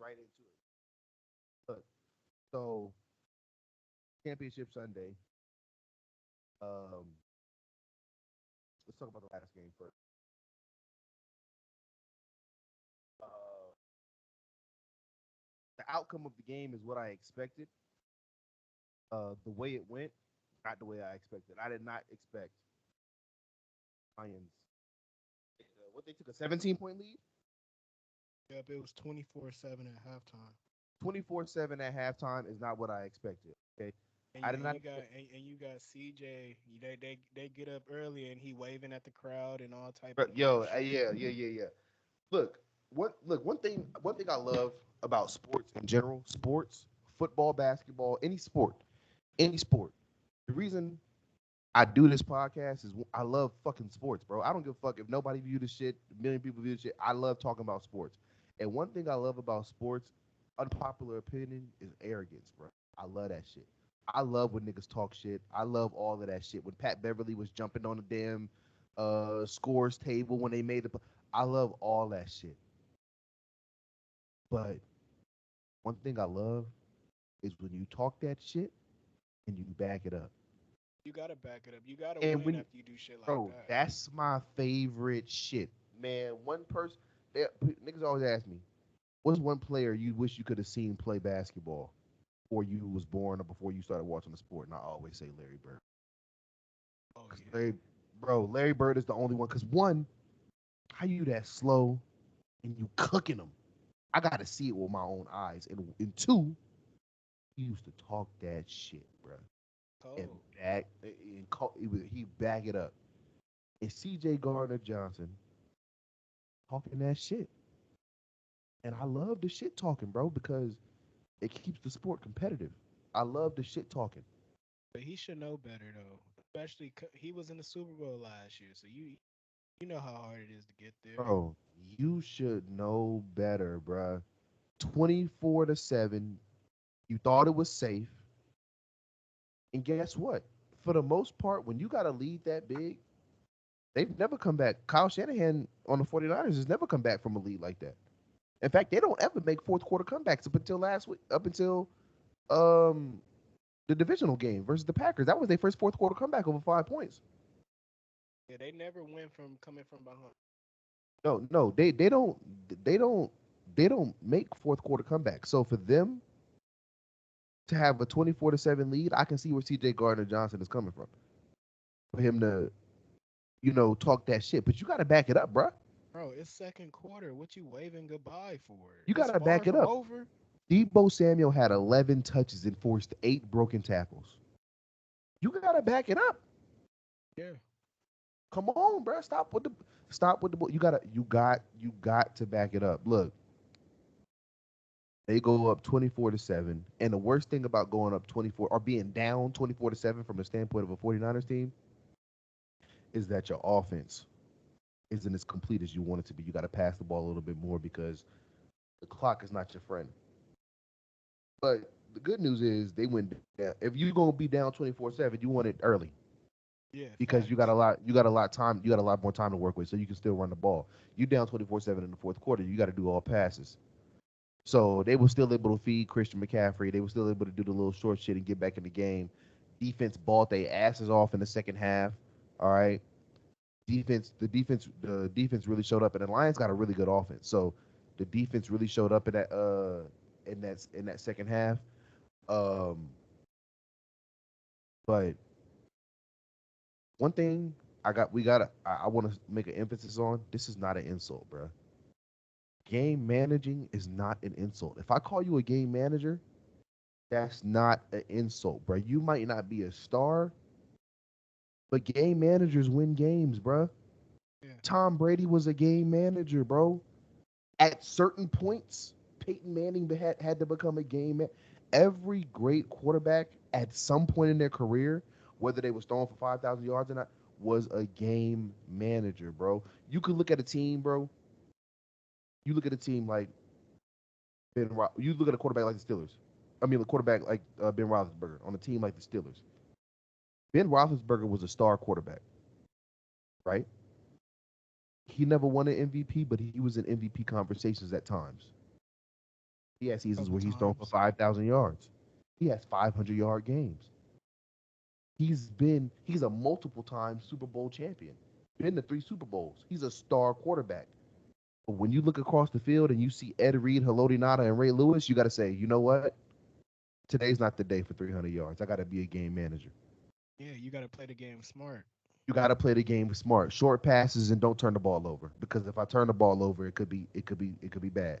right into it. Look, so championship Sunday. Um, let's talk about the last game first. Uh, the outcome of the game is what I expected. The way it went, not the way I expected. I did not expect Lions. What they took a 17-point lead, Yep, it was 24-7 at halftime. 24-7 at halftime is not what I expected. Okay, And I you did and not you got expect. and you got CJ. They get up early and he waving at the crowd and all type of But yo, emotion. yeah. Look, one thing I love about sports in general, sports, football, basketball, any sport. The reason I do this podcast is I love fucking sports, bro. I don't give a fuck if nobody view this shit, a million people view this shit. I love talking about sports. And one thing I love about sports, unpopular opinion, is arrogance, bro. I love that shit. I love when niggas talk shit. I love all of that shit. When Pat Beverly was jumping on the damn scores table when they made the, I love all that shit. But one thing I love is when you talk that shit and you back it up. You gotta back it up. You gotta And win when, after you do shit like bro, that. that's my favorite shit. Man, one person, niggas always ask me, what's one player you wish you could have seen play basketball before you was born or before you started watching the sport? And I always say Larry Bird. Oh Cause yeah. Larry Bird is the only one. Cause one, how you that slow and you cooking them? I got to see it with my own eyes. And two, he used to talk that shit, bro. And Cold. he back it up. And C.J. Gardner Johnson talking that shit. And I love the shit talking, bro, because it keeps the sport competitive. I love the shit talking. But he should know better though. Especially he was in the Super Bowl last year, so you know how hard it is to get there. Bro, you should know better, bro. 24-7. You thought it was safe. And guess what? For the most part, when you got a lead that big, they've never come back. Kyle Shanahan on the 49ers has never come back from a lead like that. In fact, they don't ever make fourth quarter comebacks up until last week, up until um the divisional game versus the Packers. That was their first fourth quarter comeback over 5 points. Yeah, they never went from coming from behind. No, they don't they don't make fourth quarter comebacks. So for them to have a 24-7 lead, I can see where CJ Gardner Johnson is coming from. For him to, talk that shit. But you gotta back it up, bro. Bro, it's second quarter. What you waving goodbye for? You It's gotta far back it from up. over. Debo Samuel had 11 touches and forced 8 broken tackles. You gotta back it up. Yeah. Come on, bro. Stop with the. You got to back it up. Look, they go up 24-7, and the worst thing about going up 24 or being down 24-7 from the standpoint of a 49ers team is that your offense isn't as complete as you want it to be. You got to pass the ball a little bit more because the clock is not your friend. But the good news is they went down. If you're gonna be down 24-7, you want it early Yeah, because you got facts. a lot. You got a lot time. You got a lot more time to work with, so you can still run the ball. You down 24-7 in the fourth quarter. You got to do all passes. So they were still able to feed Christian McCaffrey. They were still able to do the little short shit and get back in the game. Defense balled their asses off in the second half. All right. The defense really showed up, and the Lions got a really good offense. So the defense really showed up in that second half. Um, but one thing I want to make an emphasis on: this is not an insult, bro. Game managing is not an insult. If I call you a game manager, that's not an insult, bro. You might not be a star, but game managers win games, bro. Yeah. Tom Brady was a game manager, bro. At certain points, Peyton Manning had to become a game man. Every great quarterback at some point in their career, whether they was throwing for 5,000 yards or not, was a game manager, bro. You could look at a team, bro. You look at a team like you look at a quarterback like the Steelers. I mean, a quarterback like Ben Roethlisberger on a team like the Steelers. Ben Roethlisberger was a star quarterback, right? He never won an MVP, but he was in MVP conversations at times. He has seasons couple where he's thrown for times. 5,000 yards. He has 500-yard games. He's a multiple time Super Bowl champion. Been to 3 Super Bowls. He's a star quarterback. But when you look across the field and you see Ed Reed, Haloti Ngata, and Ray Lewis, you got to say, you know what? Today's not the day for 300 yards. I got to be a game manager. Yeah, you got to play the game smart. You got to play the game smart. Short passes and don't turn the ball over, because if I turn the ball over, it could be bad.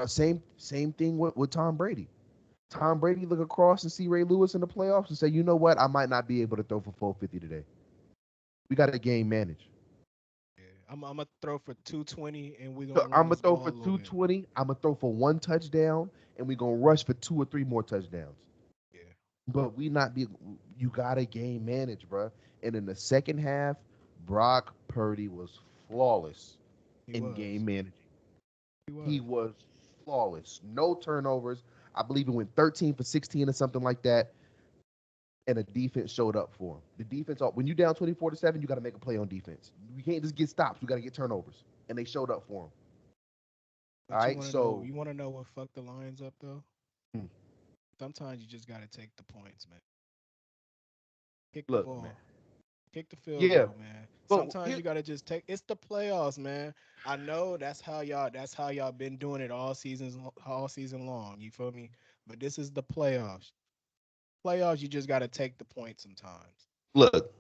Same thing with Tom Brady. Tom Brady look across and see Ray Lewis in the playoffs and say, you know what? I might not be able to throw for 450 today. We got to game manage. Yeah, I'm gonna throw for 220, and we're So gonna run I'm gonna this throw for ball over him. 220. I'm gonna throw for 1 touchdown, and we're gonna rush for 2 or 3 more touchdowns. Yeah, But we not be. You gotta game manage, bro. And in the second half, Brock Purdy was flawless he in was. game managing. He He was. was flawless. No turnovers. I believe it went 13 for 16 or something like that. And the defense showed up for him. The defense, when you down 24-7, you got to make a play on defense. You can't just get stops. You got to get turnovers. And they showed up for him. All But you right. want to know? So You want to know what fucked the Lions up though? hmm, Sometimes you just gotta take the points, man. Kick the look, man. ball. Kick the field Yeah. goal, man. But Sometimes you gotta just take. It's the playoffs, man. I know that's how y'all. That's how y'all been doing it all season long. You feel me? But this is the playoffs. Playoffs, you just gotta take the points sometimes. look,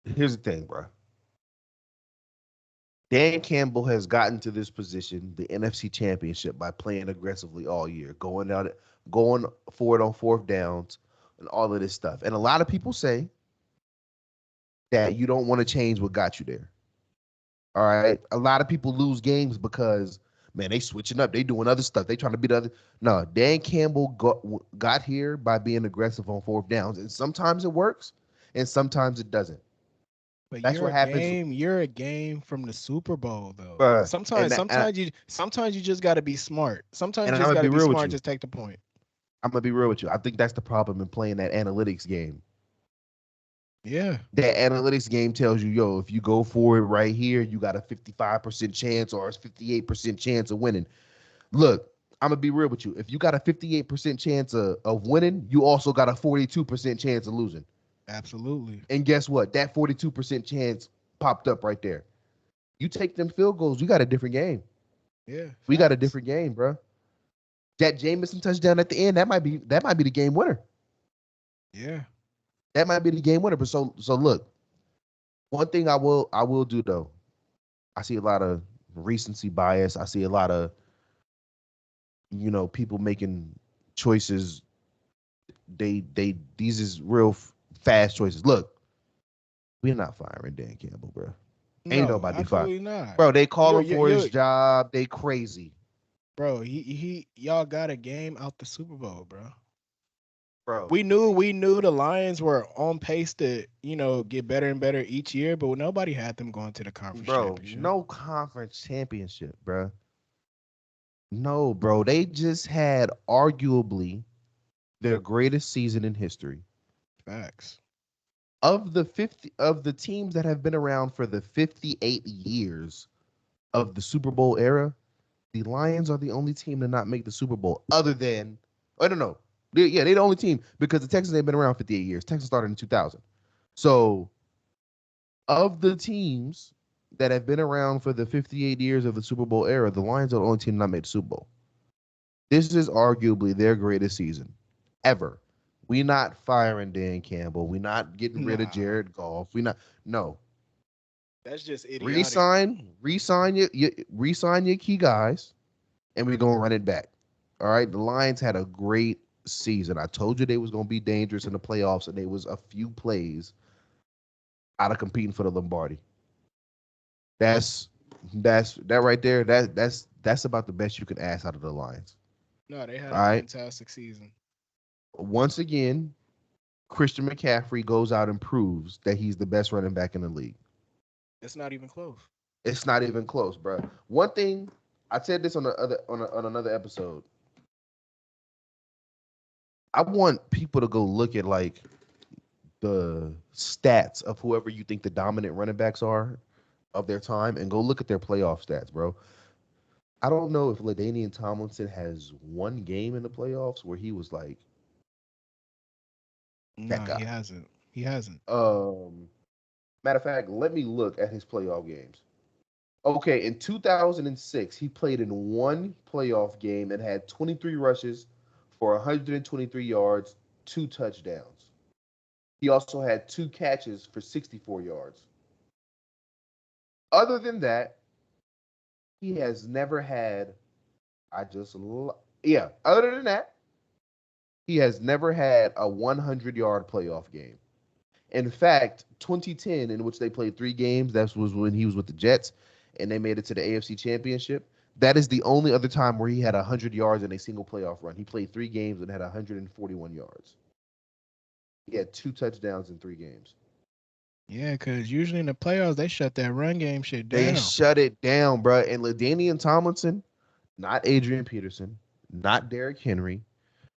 here's the thing, bro. Dan Campbell has gotten to this position, the NFC Championship, by playing aggressively all year, going for it on fourth downs, and all of this stuff. And a lot of people say that you don't want to change what got you there. All right. A lot of people lose games because, man, they switching up. They doing other stuff. They trying to beat other. No, Dan Campbell got here by being aggressive on fourth downs. And sometimes it works and sometimes it doesn't. But That's what happens. you're a game from the Super Bowl though. Bruh, Sometimes sometimes you just gotta be smart. Sometimes and you I'm just going to be gotta be real with smart, you. just take the point. I'm going to be real with you. I think that's the problem in playing that analytics game. Yeah. That analytics game tells you, yo, if you go for it right here, you got a 55% chance or a 58% chance of winning. Look, I'm gonna be real with you. If you got a 58% chance of winning, you also got a 42% chance of losing. Absolutely. And guess what? That 42% chance popped up right there. You take them field goals, you got a different game. Yeah. We got a Facts. different game, bro. That Jameson touchdown at the end, that might be the game winner. Yeah. That might be the game winner. But so look, one thing I will do though, I see a lot of recency bias. I see a lot of people making choices. These is real fast choices. Look, we're not firing Dan Campbell, bro. Ain't No, nobody fired, absolutely not. bro. They You're calling you're for his you're job. They crazy, bro, he y'all got a game out the Super Bowl, bro. bro. We knew the Lions were on pace to, get better and better each year, but nobody had them going to the conference Bro, championship. no conference championship, bro. No, bro. They just had arguably their greatest season in history. Facts. Of the teams that have been around for the 58 years of the Super Bowl era, the Lions are the only team to not make the Super Bowl, other than I don't know. They're the only team because the Texans ain't been around 58 years. Texas started in 2000. So of the teams that have been around for the 58 years of the Super Bowl era, the Lions are the only team not made the Super Bowl. This is arguably their greatest season ever. We not firing Dan Campbell. We not getting rid of Nah, Jared Goff. We not no. that's just idiotic. Resign your key guys, and we're gonna run it back. All right. The Lions had a great season. I told you they was gonna be dangerous in the playoffs, and they was a few plays out of competing for the Lombardi. That's that right there. That's about the best you can ask out of the Lions. No, they had All a right. fantastic season. Once again, Christian McCaffrey goes out and proves that he's the best running back in the league. It's not even close. It's not even close, bro. One thing I said this on another episode. I want people to go look at like the stats of whoever you think the dominant running backs are of their time and go look at their playoff stats, bro. I don't know if LaDainian Tomlinson has one game in the playoffs where he was like that No, he guy. hasn't. He hasn't. Matter of fact, let me look at his playoff games. Okay, in 2006, he played in one playoff game and had 23 rushes for 123 yards, two touchdowns. He also had two catches for 64 yards. Other than that, he has never had. I just yeah. Other than that, he has never had a 100-yard playoff game. In fact, 2010, in which they played three games, that was when he was with the Jets, and they made it to the AFC Championship. That is the only other time where he had 100 yards in a single playoff run. He played three games and had 141 yards. He had two touchdowns in three games. Yeah, because usually in the playoffs they shut that run game shit They down. shut it down, bro. And LaDainian Tomlinson, not Adrian Peterson, not Derrick Henry,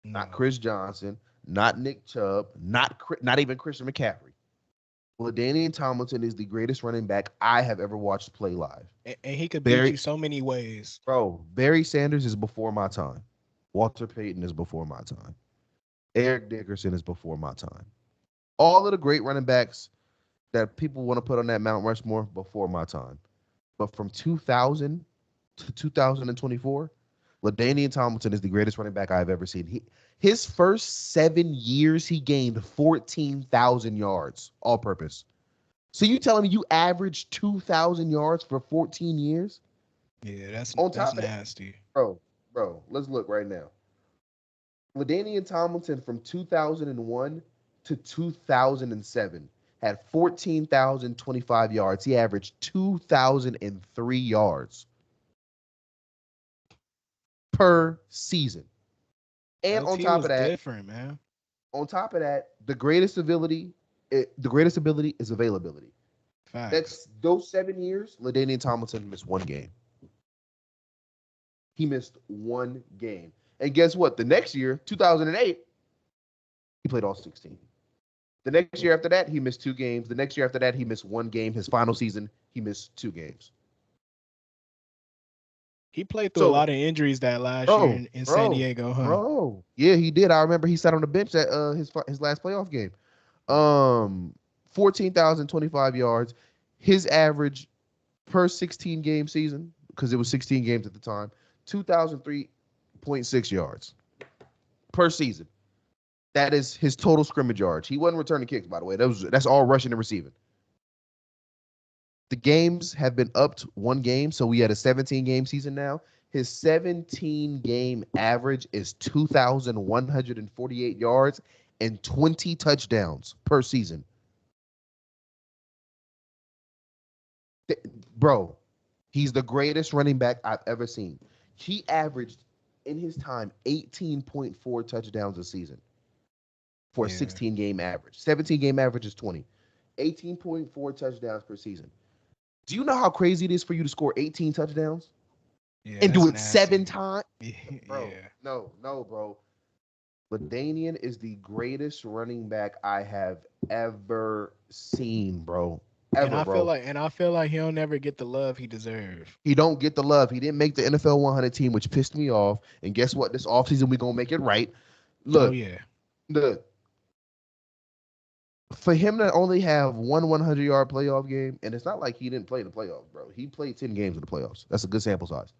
No. not Chris Johnson, not Nick Chubb, not even Christian McCaffrey. LaDainian Tomlinson is the greatest running back I have ever watched play live. And he could beat Barry, you so many ways. Barry Sanders is before my time. Walter Payton is before my time. Eric Dickerson is before my time. All of the great running backs that people want to put on that Mount Rushmore before my time. But from 2000 to 2024, LaDainian Tomlinson is the greatest running back I've ever seen. His first 7 years, he gained 14,000 yards all purpose. So you telling me you averaged 2,000 yards for 14 years? Yeah, that's On that's top of that, nasty. bro, let's look right now. LaDainian Tomlinson from 2001 to 2007 had 14,025 yards. He averaged 2,003 yards per season. And LT was different, man. on top of that, the greatest ability is availability. Facts. That's those 7 years. LaDainian Tomlinson missed one game. He missed one game. And guess what? The next year, 2008, he played all 16. The next year after that, he missed two games. The next year after that, he missed one game. His final season, he missed two games. He played through a So, lot of injuries that last year bro, in San bro, Diego, huh? bro. Yeah, he did. I remember he sat on the bench at his last playoff game. Um, 14,025 yards. His average per 16 game season, because it was 16 games at the time, 2,003.6 yards per season. That is his total scrimmage yards. He wasn't returning kicks, by the way. That's all rushing and receiving. The games have been upped one game, so we had a 17 game season now. His 17 game average is 2,148 yards and 20 touchdowns per season. Bro, he's the greatest running back I've ever seen. He averaged in his time 18.4 touchdowns a season for a Yeah. 16 game average. 17 game average is 20. 18.4 touchdowns per season. Do you know how crazy it is for you to score 18 touchdowns Yeah, and do that's it seven nasty. times? Bro, Yeah. no, bro. LaDainian is the greatest running back I have ever seen, bro. And Ever, I feel bro. like and I feel like he'll never get the love he deserves. He don't get the love. He didn't make the NFL 100 team, which pissed me off. And guess what? This offseason, we going to make it right. Oh Look, yeah. look, for him to only have one 100-yard playoff game, and it's not like he didn't play in the playoffs, bro. He played 10 games in the playoffs. That's a good sample size.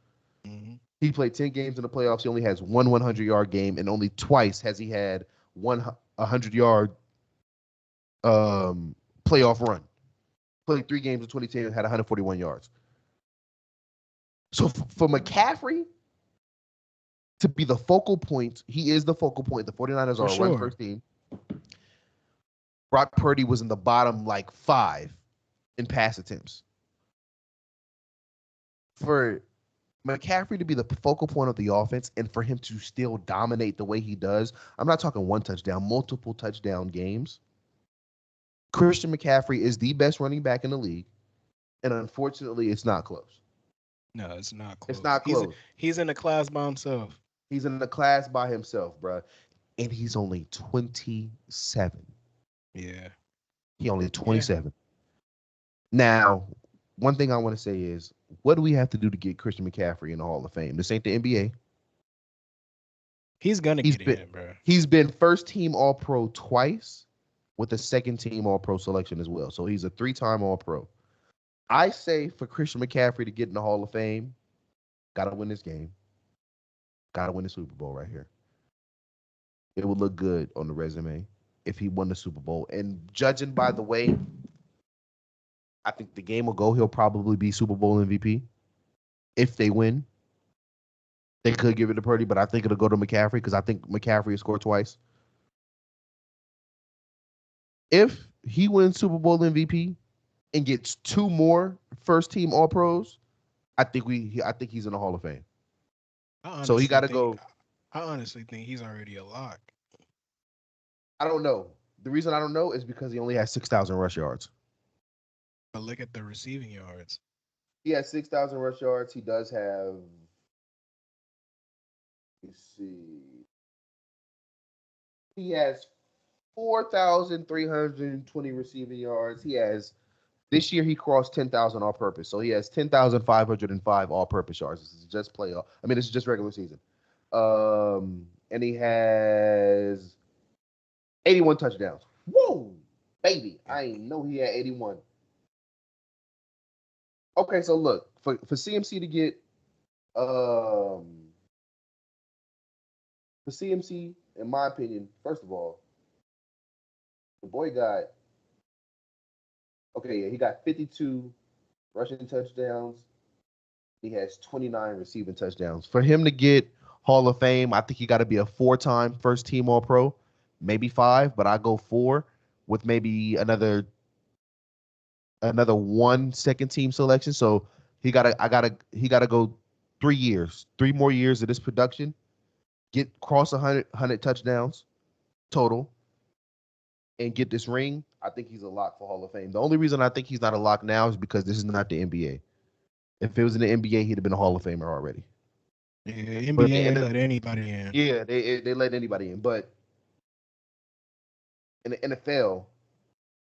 Hmm. He played 10 games in the playoffs. He only has one 100-yard game, and only twice has he had one 100-yard playoff run. Played three games in 2010 and had 141 yards. So for McCaffrey to be the focal point, he is the focal point. The 49ers For are a run sure. first team. Brock Purdy was in the bottom like 5 in pass attempts. For McCaffrey to be the focal point of the offense and for him to still dominate the way he does, I'm not talking one touchdown, multiple touchdown games. Christian McCaffrey is the best running back in the league, and unfortunately, it's not close. No, it's not It's close. not close. He's in a class by himself. He's in the class by himself, bro, and he's only 27. Yeah. He only Yeah. 27. Now, one thing I want to say is, what do we have to do to get Christian McCaffrey in the Hall of Fame? This ain't the NBA. He's gonna He's get been in, bro. he's been first team All Pro twice with a second team All Pro selection as well. So he's a 3-time All Pro. I say for Christian McCaffrey to get in the Hall of Fame, gotta win this game. Gotta win the Super Bowl right here. It would look good on the resume if he won the Super Bowl. And judging by the way, I think the game will go, he'll probably be Super Bowl MVP. If they win, they could give it to Purdy, but I think it'll go to McCaffrey because I think McCaffrey has scored twice. If he wins Super Bowl MVP and gets 2 more first team All Pros, I think he's in the Hall of Fame. I So he honestly got to think go. I honestly think he's already a lock. I don't know. The reason I don't know is because he only has 6,000 rush yards. But look at the receiving yards. He has 6,000 rush yards. He does have. Let's see. He has 4,320 receiving yards. He has this year he crossed 10,000 all purpose. So he has 10,505 all purpose yards. This is just playoff. I mean, this is just regular season. And he has 81 touchdowns. Whoa, baby. I ain't know he had 81. Okay, so look, for CMC to get for CMC, in my opinion, first of all, the boy got okay, yeah, he got 52 rushing touchdowns. He has 29 receiving touchdowns. For him to get Hall of Fame, I think he got to be a 4-time first team All Pro, maybe 5, but I go 4 with maybe another 1 second team selection. So he gotta go 3 years, 3 more years of this production, get cross 100 touchdowns total, and get this ring. I think he's a lock for Hall of Fame. The only reason I think he's not a lock now is because this is not the NBA. If it was in the NBA, he'd have been a Hall of Famer already. Yeah, But NBA ain't let anybody in. yeah, they let anybody in. But in the NFL,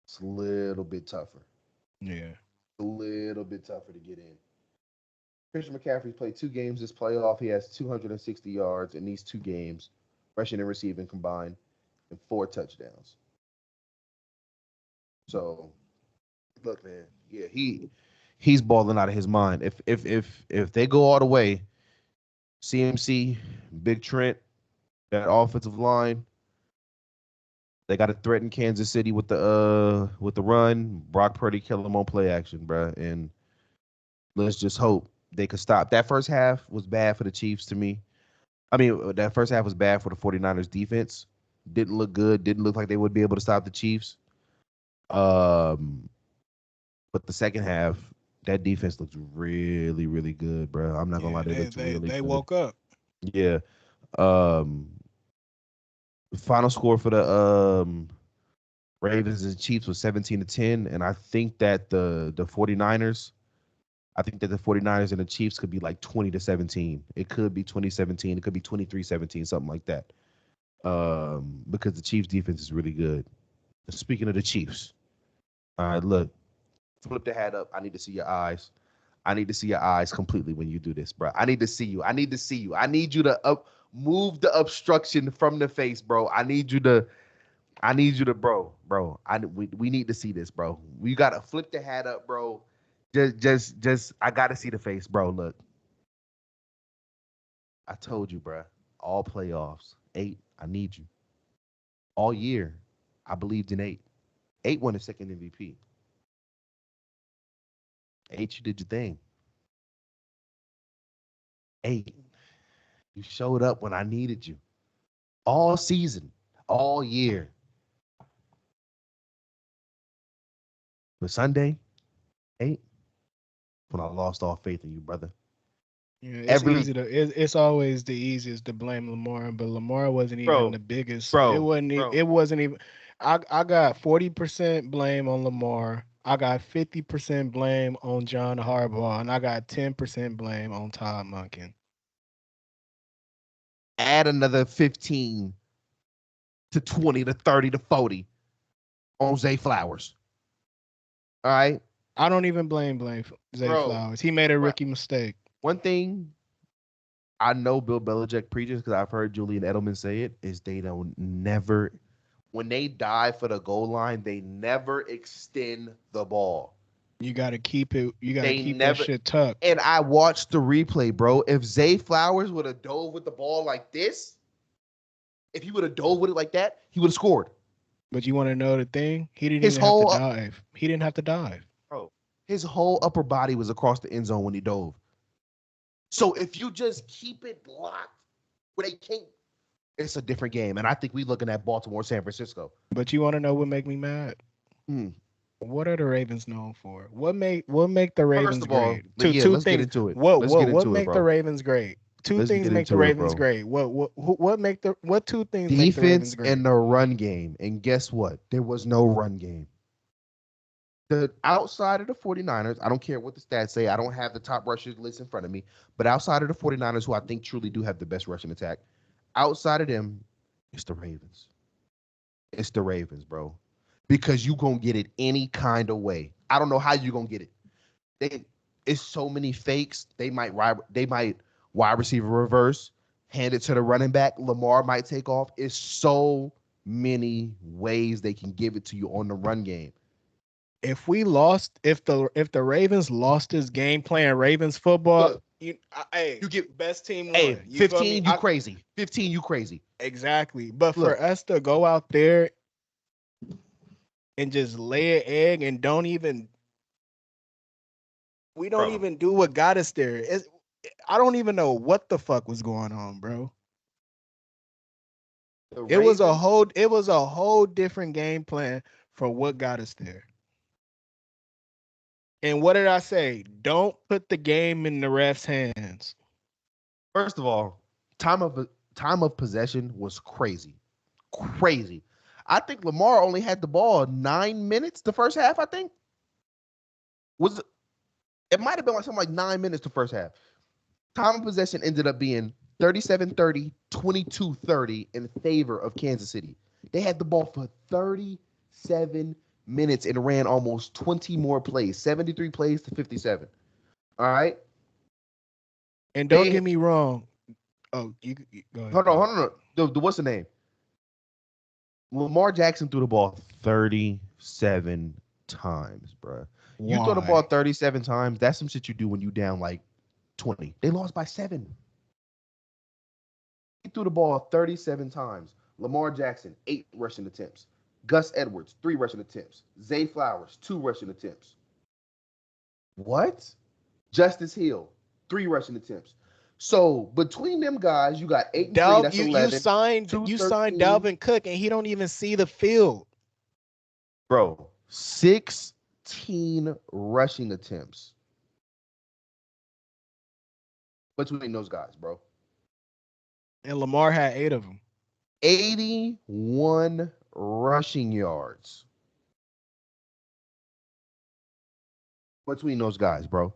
it's a little bit tougher. Yeah. A little bit tougher to get in. Christian McCaffrey played 2 games this playoff. He has 260 yards in these 2 games, rushing and receiving combined, and 4 touchdowns. So, look, man, yeah, he's balling out of his mind. If they go all the way, CMC, Big Trent, that offensive line, they got to threaten Kansas City with the run. Brock Purdy kill them on play action, bro. And let's just hope they could stop. That first half was bad for the Chiefs to me. I mean, that first half was bad for the 49ers defense. Didn't look good. Didn't look like they would be able to stop the Chiefs. Um, but the second half, that defense looks really, really good, bro. I'm not gonna lie, Yeah, they looked really they good. woke up. Yeah. Um, Final score for the Ravens and Chiefs was 17-10, and I think that the 49ers, I think that the 49ers and the Chiefs could be like 20-17. It could be 2017, it could be 23-17, something like that. Because the Chiefs defense is really good. Speaking of the Chiefs, all right, look, flip the hat up. I need to see your eyes. I need to see your eyes completely when you do this, bro. I need to see you. I need to see you. I need you to move the obstruction from the face, bro. I need you to, bro. We need to see this, bro. We gotta flip the hat up, bro. Just. I gotta see the face, bro. Look, I told you, bro. All playoffs, 8. I need you all year. I believed in 8. 8 won the second MVP. 8, you did your thing. 8, you showed up when I needed you. All season, all year. But Sunday, 8, when I lost all faith in you, brother. Yeah, it's Every easy to it's always the easiest to blame Lamar, but Lamar wasn't even bro, the biggest. It bro, wasn't it wasn't even I got 40% blame on Lamar. I got 50% blame on John Harbaugh, and I got 10% blame on Todd Monken. add another 15 to 20 to 30 to 40 on Zay Flowers. All right. I don't even blame Zay Bro, Flowers. He made a right. rookie mistake. One thing I know Bill Belichick preaches because I've heard Julian Edelman say it is they don't never when they dive for the goal line, they never extend the ball. You gotta keep it. You gotta They keep that never. shit tucked. And I watched the replay, bro. If Zay Flowers would have dove with the ball like this, if he would have dove with it like that, he would have scored. But you want to know the thing? He didn't His even have to whole dive. He didn't have to dive. bro, his whole upper body was across the end zone when he dove. So if you just keep it locked where they can't, it's a different game. And I think we're looking at Baltimore, San Francisco. But you want to know what make me mad? Hmm. What are the Ravens known for? What make the First Ravens of all, great? yeah, Two let's get things. into it. What Let's get what into it, make the bro. Ravens great? Two Let's things get make the into it, Ravens bro. great. What two things make the Ravens Defense great? and the run game. And guess what? There was no run game. The outside of the 49ers, I don't care what the stats say. I don't have the top rushers list in front of me, but outside of the 49ers, who I think truly do have the best rushing attack, outside of them, it's the Ravens. It's the Ravens, bro. Because you gonna get it any kind of way. I don't know how you gonna get it. It's so many fakes. They might wide receiver reverse, hand it to the running back. Lamar might take off. It's so many ways they can give it to you on the run game. If the Ravens lost this game playing Ravens football, Look, hey, you get best team hey, won. You feel me? 15, you crazy. 15, you crazy. Exactly. But for Look, us to go out there and just lay an egg and we don't bro. even do what got us there. I don't even know what the fuck was going on, bro. The It was a Ravens, whole different game plan for what got us there. And what did I say? Don't put the game in the ref's hands. first of all, time of possession was crazy. Crazy. I think Lamar only had the ball 9 minutes the first half, I think. Was it might have been like something like 9 minutes the first half. Time of possession ended up being 37-30, 22-30 in favor of Kansas City. They had the ball for 37 minutes and ran almost 20 more plays, 73 plays to 57. All right. And don't They get me wrong. Oh, you go ahead. hold on. What's the name? Lamar Jackson threw the ball 37 times, bro. You throw the ball Why? 37 times, that's some shit you do when you down like 20. They lost by 7. He threw the ball 37 times. Lamar Jackson, 8 rushing attempts. Gus Edwards, 3 rushing attempts. Zay Flowers, 2 rushing attempts. What? Justice Hill, 3 rushing attempts. So between them guys, you got 8 and 3. That's You 11. signed 2, you signed 13. Dalvin Cook and he don't even see the field. Bro, 16 rushing attempts between those guys, bro. And Lamar had 8 of them. 81 rushing yards between those guys, bro.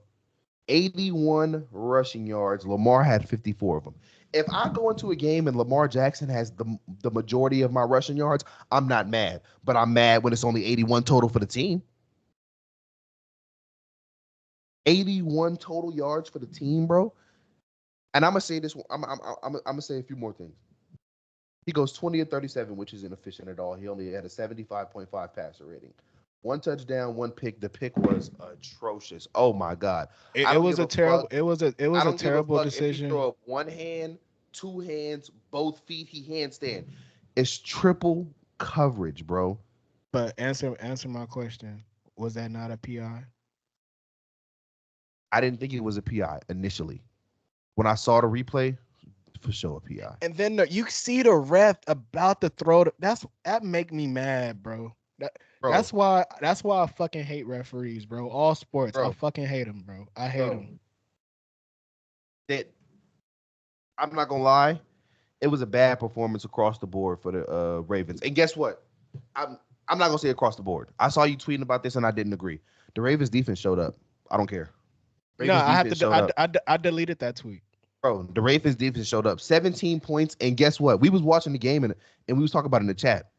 81 rushing yards. Lamar had 54 of them. If I go into a game and Lamar Jackson has the majority of my rushing yards, I'm not mad. But I'm mad when it's only 81 total for the team. 81 total yards for the team, bro. And I'm gonna say this. I'm gonna say a few more things. He goes 20 or 37, which is inefficient at all. He only had a 75.5 passer rating. 1 touchdown, 1 pick. The pick was atrocious. Oh my God. I It don't was give a a terrible. fuck. It was I a don't give a terrible fuck if he decision. throw up 1 hand, 2 hands, both feet, he handstand. It's triple coverage, bro. But answer my question. Was that not a PI? I didn't think it was a PI initially. When I saw the replay, for sure a PI. And then you see the ref about to throw. That make me mad, bro. Bro, That's why I fucking hate referees, bro. All sports, I bro, fucking hate them, bro. I hate bro. them. That I'm not gonna lie. It was a bad performance across the board for the Ravens. And guess what? I'm not gonna say across the board. I saw you tweeting about this and I didn't agree. The Ravens defense showed up. I don't care. No, Ravens I have defense to. showed up. I deleted that tweet. Bro, the Ravens defense showed up. 17 points. And guess what? We was watching the game and we was talking about it in the chat.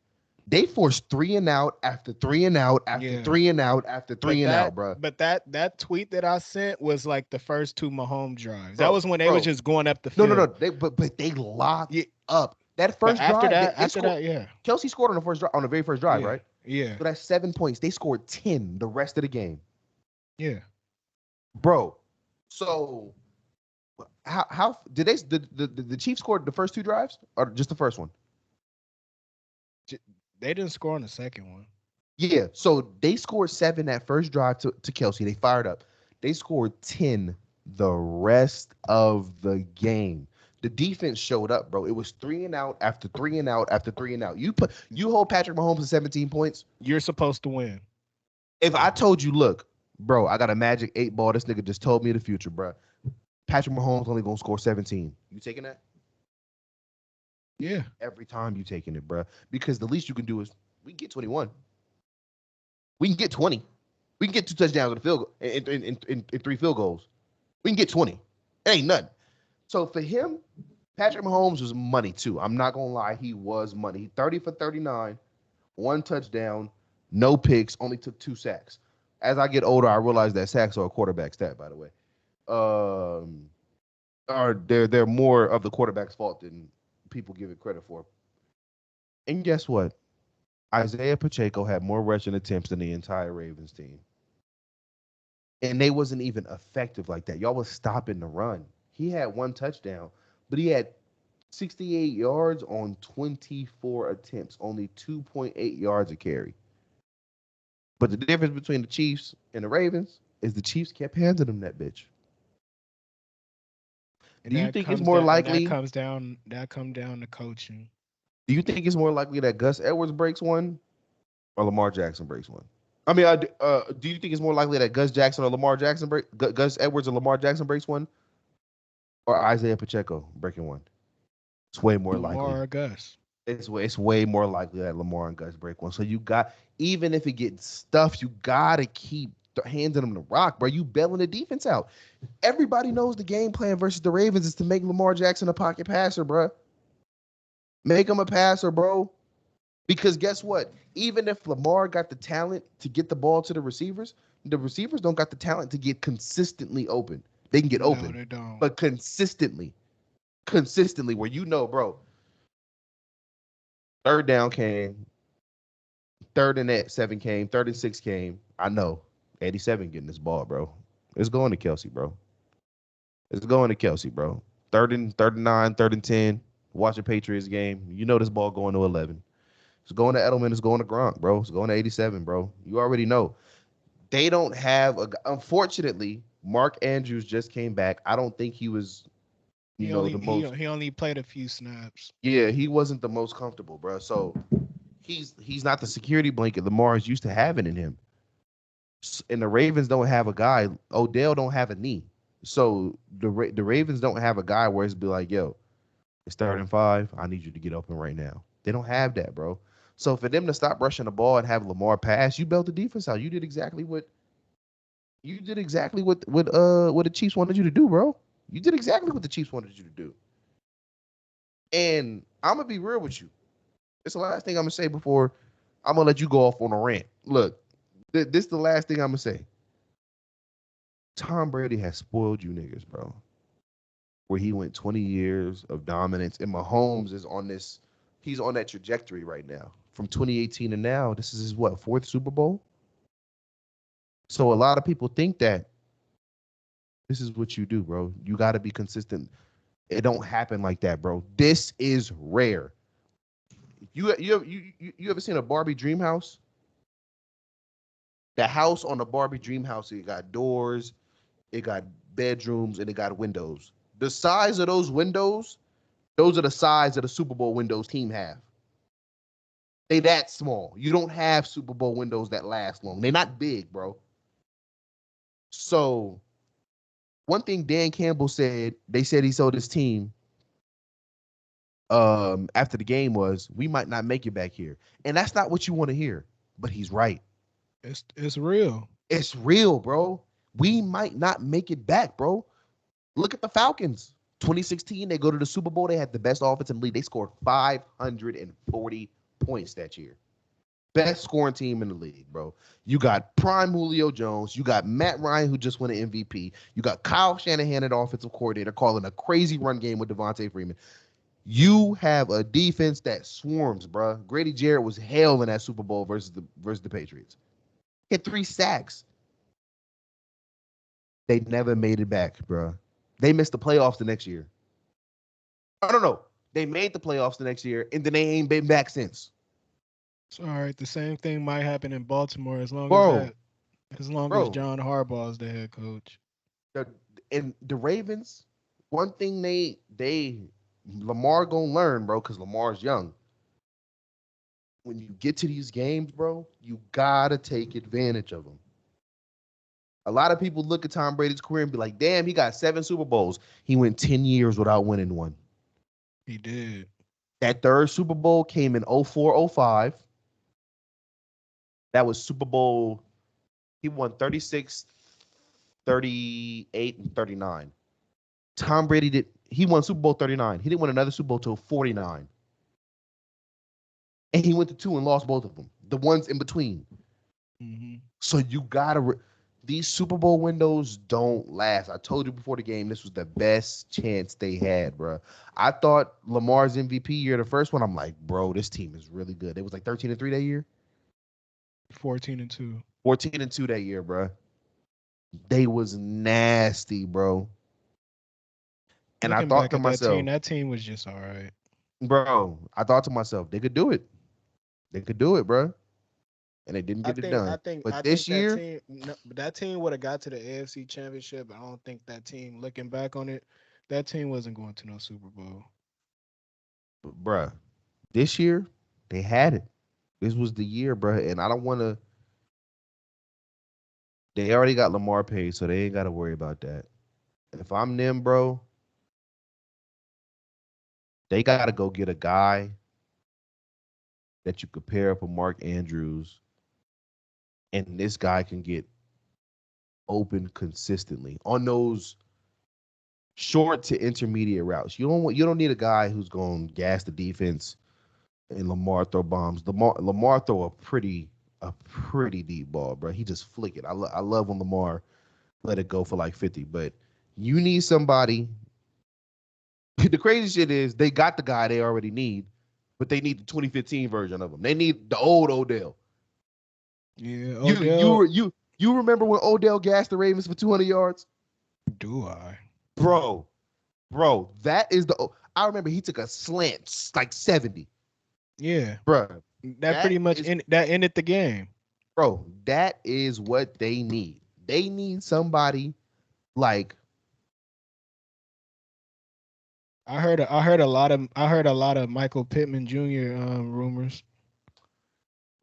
They forced 3-and-out after 3-and-out after Yeah. 3-and-out after But 3-and-out, bro. that tweet that I sent was like the first two Mahomes drives. That Bro, was when they was bro. just going up the No, no, no. field. But they locked Yeah, up. That but first drive, they after scored. that, yeah, Kelsey scored on the first drive, on the very first drive, yeah, right? yeah, So that's 7 points. They scored 10 the rest of the game. yeah. Bro. So how did the Chiefs scored the first two drives or just the first one? They didn't score on the second one. Yeah. So they scored 7 that first drive to Kelsey. They fired up. They scored 10 the rest of the game. The defense showed up, bro. It was 3-and-out after 3-and-out after 3-and-out. You hold Patrick Mahomes to 17 points. You're supposed to win. If I told you, look, bro, I got a magic 8 ball. This nigga just told me the future, bro. Patrick Mahomes only gonna score 17. You taking that? Yeah, Every time you taking it, bro. Because the least you can do is we can get 21. We can get 20. We can get 2 touchdowns and a field goal in 3 field goals. We can get 20. It ain't nothing. So for him, Patrick Mahomes was money too. I'm not gonna lie, he was money. 30 for 39, 1 touchdown, no picks, only took 2 sacks. As I get older, I realize that sacks are a quarterback stat, by the way. Um, are they're more of the quarterback's fault than people give it credit for. And guess what? Isaiah Pacheco had more rushing attempts than the entire Ravens team. And they wasn't even effective like that. Y'all was stopping the run. He had 1 touchdown, but he had 68 yards on 24 attempts, only 2.8 yards a carry. But the difference between the Chiefs and the Ravens is the Chiefs kept handing them that bitch. and Do you think it's more likely? that come down to coaching. Do you think it's more likely that Gus Edwards breaks one or Lamar Jackson breaks one? I mean, do you think it's more likely that Gus Jackson or Lamar Jackson Gus Edwards or Lamar Jackson breaks one, or Isaiah Pacheco breaking one? It's way more likely. Lamar or Gus. It's way more likely that Lamar and Gus break one. So you got, even if it gets stuffed, you gotta keep handing them the rock, bro. You bailing the defense out. Everybody knows the game plan versus the Ravens is to make Lamar Jackson a pocket passer, bro. Make him a passer, bro. Because guess what? Even if Lamar got the talent to get the ball to the receivers don't got the talent to get consistently open. They can get No, open, they don't. but consistently, where bro, third down came, third and 7 came, third and 6 came. I know 87 getting this ball, bro. It's going to Kelsey, bro. It's going to Kelsey, bro. Third and 9, third and 10. Watch a Patriots game. You know this ball going to 11. It's going to Edelman. It's going to Gronk, bro. It's going to 87, bro. You already know. They don't have unfortunately, Mark Andrews just came back. I don't think he was, the most. He only played a few snaps. Yeah, he wasn't the most comfortable, bro. So he's not the security blanket Lamar is used to having in him. And the Ravens don't have a guy. Odell don't have a knee. So the Ravens don't have a guy where it's be like, yo, it's 3rd and 5. I need you to get open right now. They don't have that, bro. So for them to stop rushing the ball and have Lamar pass, you built the defense out. You did exactly what what the Chiefs wanted you to do, bro. You did exactly what the Chiefs wanted you to do. And I'm gonna be real with you. It's the last thing I'm gonna say before I'm gonna let you go off on a rant. Look, this is the last thing I'm gonna say. Tom Brady has spoiled you niggas, bro. Where he went 20 years of dominance, and Mahomes is on this. He's on that trajectory right now. From 2018 to now, this is his what, 4th Super Bowl? So a lot of people think that this is what you do, bro. You got to be consistent. It don't happen like that, bro. This is rare. You ever seen a Barbie dream house? The house on the Barbie dream house, it got doors, it got bedrooms, and it got windows. The size of those windows, those are the size of the Super Bowl windows team have. They that small. You don't have Super Bowl windows that last long. They're not big, bro. So one thing Dan Campbell said, they said he told his team after the game was, we might not make it back here. And that's not what you want to hear, but he's right. It's real. It's real, bro. We might not make it back, bro. Look at the Falcons. 2016, they go to the Super Bowl. They had the best offense in the league. They scored 540 points that year. Best scoring team in the league, bro. You got prime Julio Jones. You got Matt Ryan, who just won an MVP. You got Kyle Shanahan, an offensive coordinator, calling a crazy run game with Devontae Freeman. You have a defense that swarms, bro. Grady Jarrett was hell in that Super Bowl versus the Patriots. He had 3 sacks. They never made it back, bro. They missed the playoffs the next year. I don't know. They made the playoffs the next year, and then they ain't been back since. It's all right. The same thing might happen in Baltimore Bro, as long as bro, John Harbaugh is the head coach. the, and the Ravens, one thing they Lamar gonna learn, bro, because Lamar's young. When you get to these games, bro, you gotta take advantage of them. A lot of people look at Tom Brady's career and be like, damn, he got 7 Super Bowls. He went 10 years without winning one. He did. That third Super Bowl came in 04, 05. That was Super Bowl. He won 36, 38, and 39. Tom Brady he won Super Bowl 39. He didn't win another Super Bowl till 49. And he went to 2 and lost both of them. The ones in between. Mm-hmm. So you gotta these Super Bowl windows don't last. I told you before the game, this was the best chance they had, bro. I thought Lamar's MVP year, the first one, I'm like, bro, this team is really good. It was like 13-3 that year. 14-2. 14-2 that year, bro. They was nasty, bro. And I Looking thought back to at myself, that team was just all right. bro, I thought to myself, they could do it. They could do it, bro. And they didn't get it done. But I this think that year, team no, that team would have got to the AFC Championship. I don't think that team, looking back on it, that team wasn't going to no Super Bowl. bro, this year, they had it. This was the year, bro. And I don't want to. They already got Lamar paid, so they ain't got to worry about that. If I'm them, bro, they got to go get a guy that you could pair up with Mark Andrews, and this guy can get open consistently on those short to intermediate routes. You don't need a guy who's going to gas the defense and Lamar throw bombs. Lamar throw a pretty deep ball, bro. He just flick it. I love when Lamar let it go for like 50, but you need somebody. The crazy shit is they got the guy they already need, but they need the 2015 version of him. They need the old Odell. Yeah, You Odell. you you you remember when Odell gassed the Ravens for 200 yards? Do I? Bro, that is I remember he took a slant like 70. Yeah, Bro, that pretty much that ended the game. that is what they need. They need somebody like I heard a lot of Michael Pittman Jr. Rumors.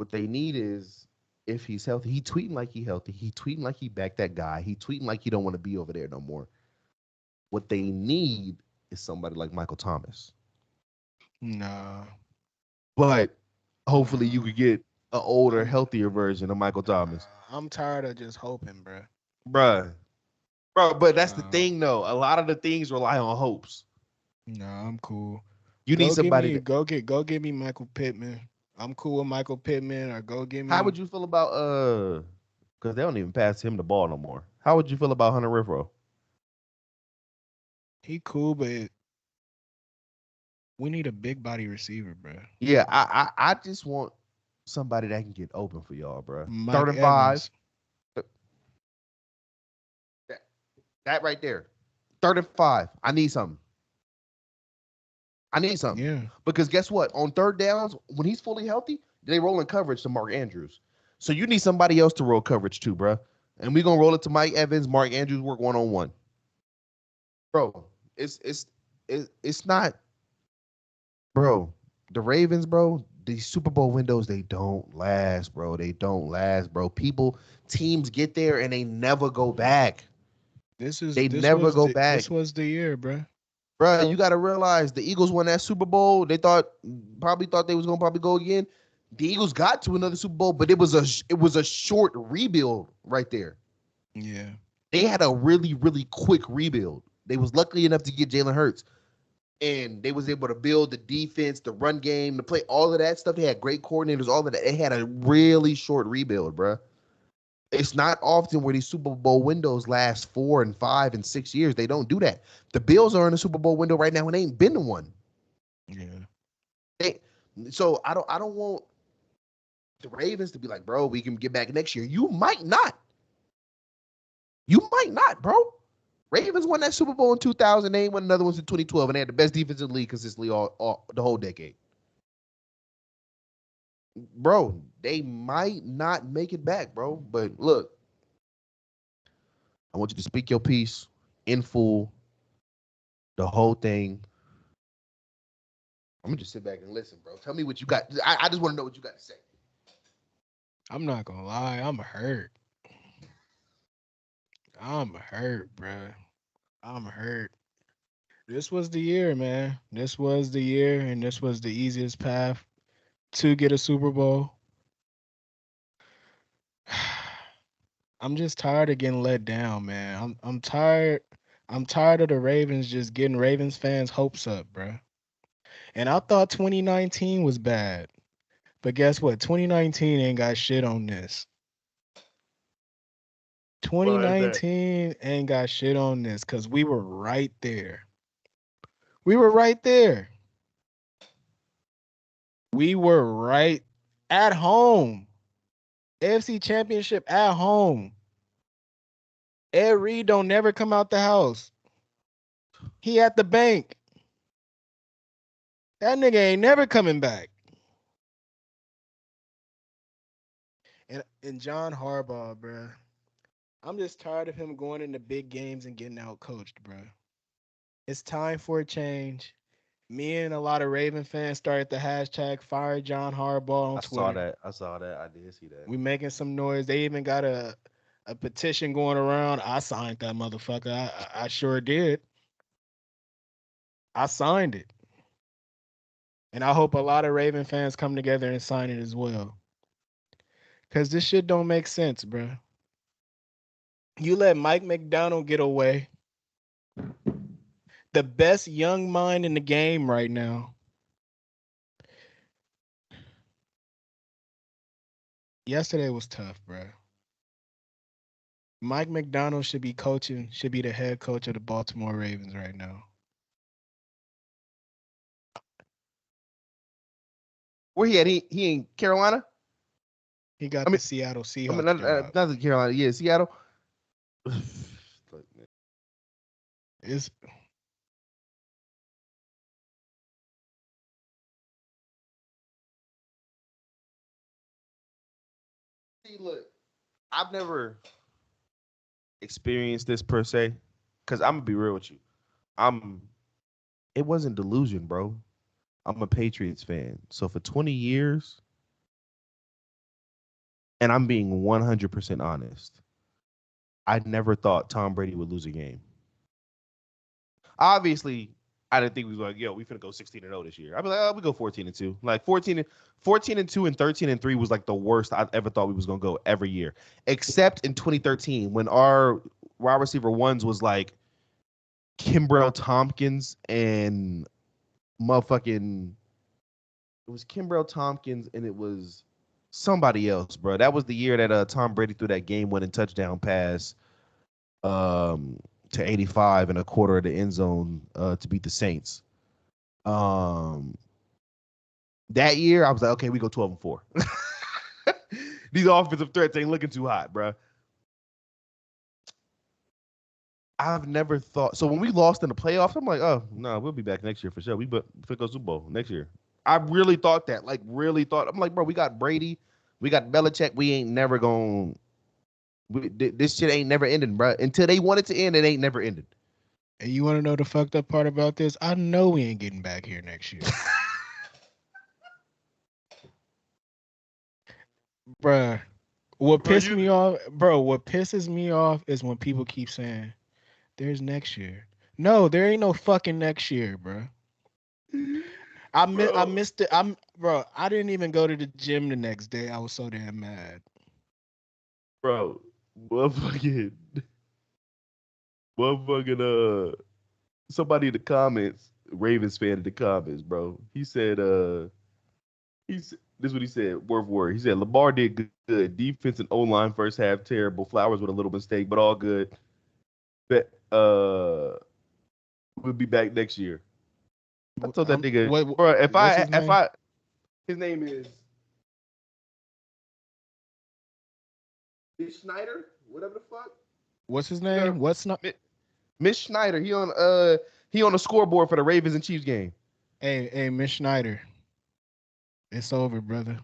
what they need is if he's healthy. He tweeting like he healthy. He tweeting like he backed that guy. He tweeting like he don't want to be over there no more. What they need is somebody like Michael Thomas. Nah, But hopefully you nah. could get an older, I'm healthier version of Michael Thomas. I'm tired of just hoping, bruh. Bruh. Bro, but that's the Nah, thing though. A lot of the things rely on hopes. nah, I'm cool. You need somebody that Go get me Michael Pittman. I'm cool with Michael Pittman, or go get how me. would you feel about because they don't even pass him the ball no more. How would you feel about Hunter Renfro? He cool, but we need a big body receiver, bruh. Yeah, I just want somebody that can get open for y'all, bro. Third Mike and 5. Evans. That, that right there. Third and 5. I need something. I need something. Yeah. Because guess what? On third downs, when he's fully healthy, they roll in coverage to Mark Andrews. So you need somebody else to roll coverage too, bro. And we're gonna roll it to Mike Evans, Mark Andrews work 1-on-1. Bro, it's not, bro. The Ravens, bro, these Super Bowl windows, they don't last, bro. They don't last, bro. Teams get there and they never go back. They never go back. This was the year, bruh. Bro, you got to realize the Eagles won that Super Bowl. They probably thought they was gonna probably go again. The Eagles got to another Super Bowl, but it was a short rebuild right there. Yeah. They had a really really quick rebuild. They was lucky enough to get Jalen Hurts, and they was able to build the defense, the run game, to play all of that stuff. They had great coordinators, all of that. They had a really short rebuild, bro. It's not often where these Super Bowl windows last 4 and 5 and 6 years. They don't do that. The Bills are in a Super Bowl window right now and they ain't been to one. Yeah. So I don't want the Ravens to be like, bro, we can get back next year. You might not. You might not, bro. Ravens won that Super Bowl in 2000. They won another one in 2012, and they had the best defense in the league consistently all the whole decade. Bro, they might not make it back, bro. But look, I want you to speak your piece in full, the whole thing. I'm gonna just sit back and listen, bro. Tell me what you got. I just want to know what you got to say. I'm not gonna lie, I'm hurt. I'm hurt, bruh. I'm hurt. This was the year, man. This was the year, and this was the easiest path to get a Super Bowl. I'm just tired of getting let down, man. I'm tired. I'm tired of the Ravens just getting Ravens fans' hopes up, bruh. And I thought 2019 was bad. But guess what? 2019 ain't got shit on this. Why is that? 2019 ain't got shit on this because we were right there. We were right there. We were right at home. AFC Championship at home. Ed Reed don't never come out the house. He at the bank. That nigga ain't never coming back. And John Harbaugh, bruh. I'm just tired of him going into big games and getting out coached, bruh. It's time for a change. Me and a lot of Raven fans started the hashtag fire John Harbaugh on I saw Twitter. that. I saw that. I did see that. We making some noise. They even got a petition going around. I signed that motherfucker. I sure did. I signed it. And I hope a lot of Raven fans come together and sign it as well. Cause this shit don't make sense, bro. You let Mike McDonald get away. The best young mind in the game right now. Yesterday was tough, bro. Mike McDonald should be coaching, should be the head coach of the Baltimore Ravens right now. Where he at? He in Carolina? He got I the mean, Seattle I mean, Seahawks job. not the Carolina. Yeah, Seattle. It's See, look, I've never experienced this per se, because I'm gonna be real with you. I'm. It wasn't delusion, bro. I'm a Patriots fan. So for 20 years, and I'm being 100% honest, I never thought Tom Brady would lose a game. Obviously, I didn't think we was like, yo, we finna go 16-0 this year. I'd be like, oh, we go 14-2. Like 14-2 and 13-3 was like the worst I ever thought we was gonna go every year. Except in 2013 when our wide receiver ones was like Kimbrell Tompkins and motherfucking it was Kimbrell Tompkins and it was somebody else, bro. That was the year that Tom Brady threw that game-winning touchdown pass um, to 85 and a quarter of the end zone to beat the Saints. Um, that year, I was like, okay, we go 12-4. These offensive threats ain't looking too hot, bro. I've never thought. So when we lost in the playoffs, I'm like, oh no, we'll be back next year for sure. We go Super Bowl next year. I really thought that. Like, really thought. I'm like, bro, we got Brady, we got Belichick. We ain't never going. This shit ain't never ending, bro. Until they want it to end, it ain't never ended. and you want to know the fucked up part about this? I know we ain't getting back here next year, bruh. What Bro, pissed you me off, bro? What pisses me off is when people keep saying there's next year. No, there ain't no fucking next year, bro. I bro, missed it. Bro. I didn't even go to the gym the next day. I was so damn mad. bro, motherfucking, motherfucking, somebody in the comments Ravens fan in the comments, bro. He said, this is what he said, word for word. He said Lamar did good. Defense and O line first half terrible. Flowers with a little mistake, but all good. But we'll be back next year. I told that nigga, bro. What's his name? His name is Miss Schneider, whatever the fuck. What's his name? What's not? Miss Schneider. He on the scoreboard for the Ravens and Chiefs game. Hey, Miss Schneider. It's over, brother.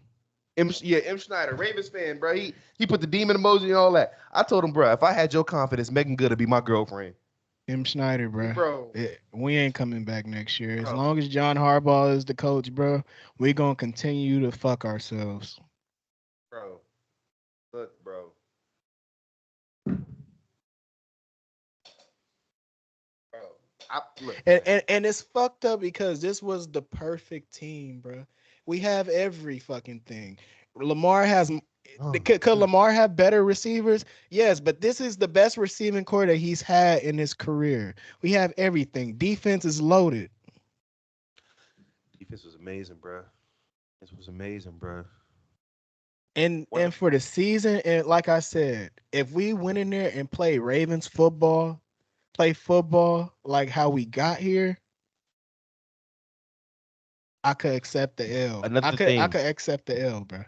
M Schneider, Ravens fan, bro. He put the demon emoji and all that. I told him, bro, if I had your confidence, Megan Good would be my girlfriend. M. Schneider, Bro. We ain't coming back next year. As long as John Harbaugh is the coach, bro, we gonna continue to fuck ourselves. Bro. Look, bro. And it's fucked up because this was the perfect team, bro. We have every fucking thing. Lamar has. Could Lamar have better receivers? Yes, but this is the best receiving core that he's had in his career. We have everything. Defense is loaded. Defense was amazing, bro. This was amazing, bro. And for the season, and like I said, if we went in there and play Ravens football, play football like how we got here, I could accept the L. I could accept the L, bro.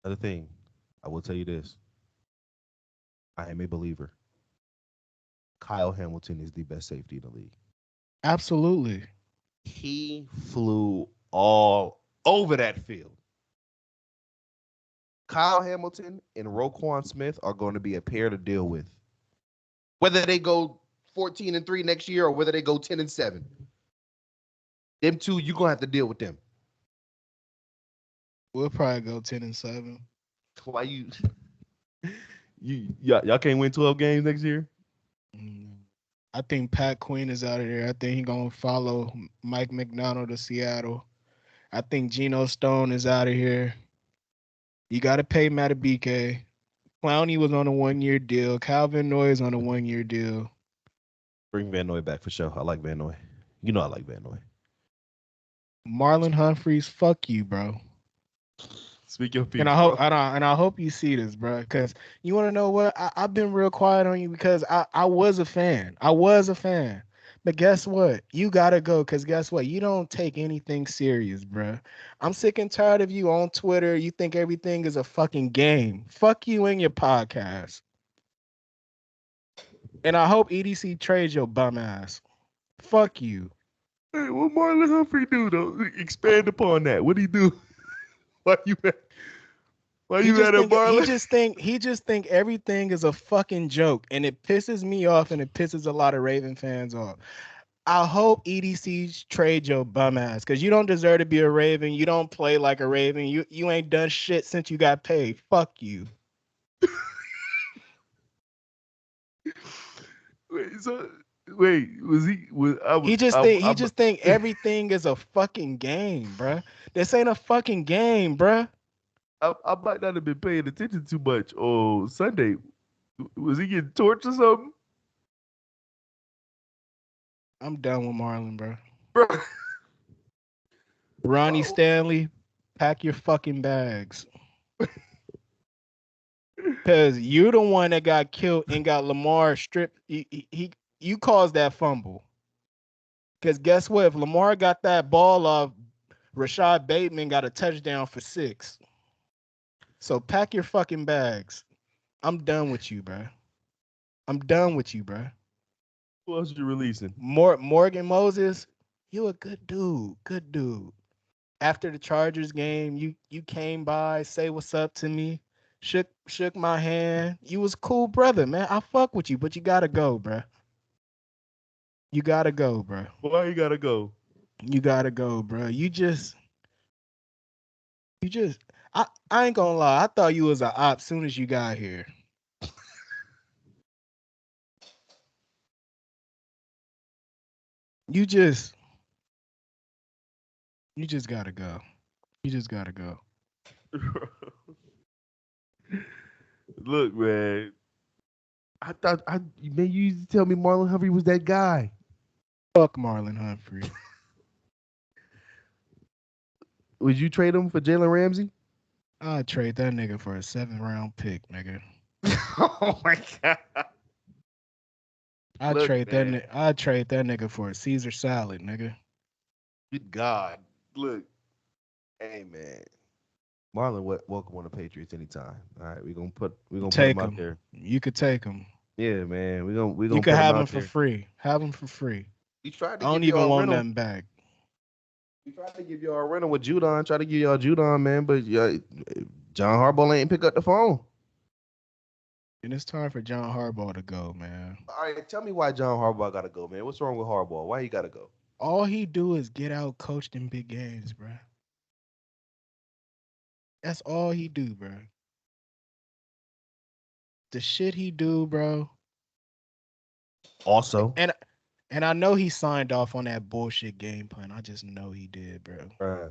Another thing, I will tell you this. I am a believer. Kyle Hamilton is the best safety in the league. Absolutely. He flew all over that field. Kyle Hamilton and Roquan Smith are going to be a pair to deal with. Whether they go 14-3 next year or whether they go 10-7. Them two, you're going to have to deal with them. We'll probably go 10-7. Why y'all can't win 12 games next year? I think Pat Quinn is out of there. I think he's going to follow Mike McDonald to Seattle. I think Geno Stone is out of here. You got to pay Matabike. Clowney was on a 1-year deal. Calvin Noy is on a 1-year deal. Bring Van Noy back for sure. I like Van Noy. You know I like Van Noy. Marlon Humphreys, fuck you, bro. Speak your piece, and I hope you see this, bro. Because you want to know what? I've been real quiet on you because I was a fan. But guess what? You gotta go. Because guess what? You don't take anything serious, bro. I'm sick and tired of you on Twitter. You think everything is a fucking game. Fuck you and your podcast. And I hope EDC trades your bum ass. Fuck you. Hey, what Marlon Humphrey do though? Expand upon that. What did he do? Why you mad at Marlon? He just think everything is a fucking joke, and it pisses me off, and it pisses a lot of Raven fans off. I hope EDC trade your bum ass because you don't deserve to be a Raven. You don't play like a Raven. You ain't done shit since you got paid. Fuck you. He just think everything is a fucking game, bruh. This ain't a fucking game, bruh. I might not have been paying attention too much on Sunday. Was he getting torched or something? I'm done with Marlon, bro. Ronnie Stanley, pack your fucking bags. Because you're the one that got killed and got Lamar stripped. You caused that fumble. Because guess what? If Lamar got that ball off, Rashad Bateman got a touchdown for 6. So pack your fucking bags. I'm done with you, bro. Who else you releasing? Morgan Moses, you a good dude. After the Chargers game, you came by, say what's up to me, shook my hand. You was cool, brother, man. I fuck with you, but you gotta go, bro. You gotta go, bro. Why you gotta go? You gotta go, bro. I ain't gonna lie. I thought you was an op soon as you got here. You just gotta go. You just gotta go. Look, man. I thought you used to tell me Marlon Humphrey was that guy. Fuck Marlon Humphrey. Would you trade him for Jalen Ramsey? I'd trade that nigga for a 7th round pick, nigga. Oh my god! Look, man. I'd trade that nigga for a Caesar salad, nigga. Good God. Look, hey man. Marlon, welcome on the Patriots anytime. All right, we're gonna put him Take out him. there. You could take him. Yeah, man. We're You gonna could put him have him out for there. free. Have him for free. We tried to I don't give even y'all a want rental. nothing back. We tried to give y'all a rental with Judon. Try to give y'all Judon, man, but yeah, John Harbaugh ain't pick up the phone. And it's time for John Harbaugh to go, man. All right, tell me why John Harbaugh gotta go, man. What's wrong with Harbaugh? Why he gotta go? All he do is get out coached in big games, bro. That's all he do, bro. The shit he do, bro. Also, And and I know he signed off on that bullshit game plan. I just know he did, bro. uh,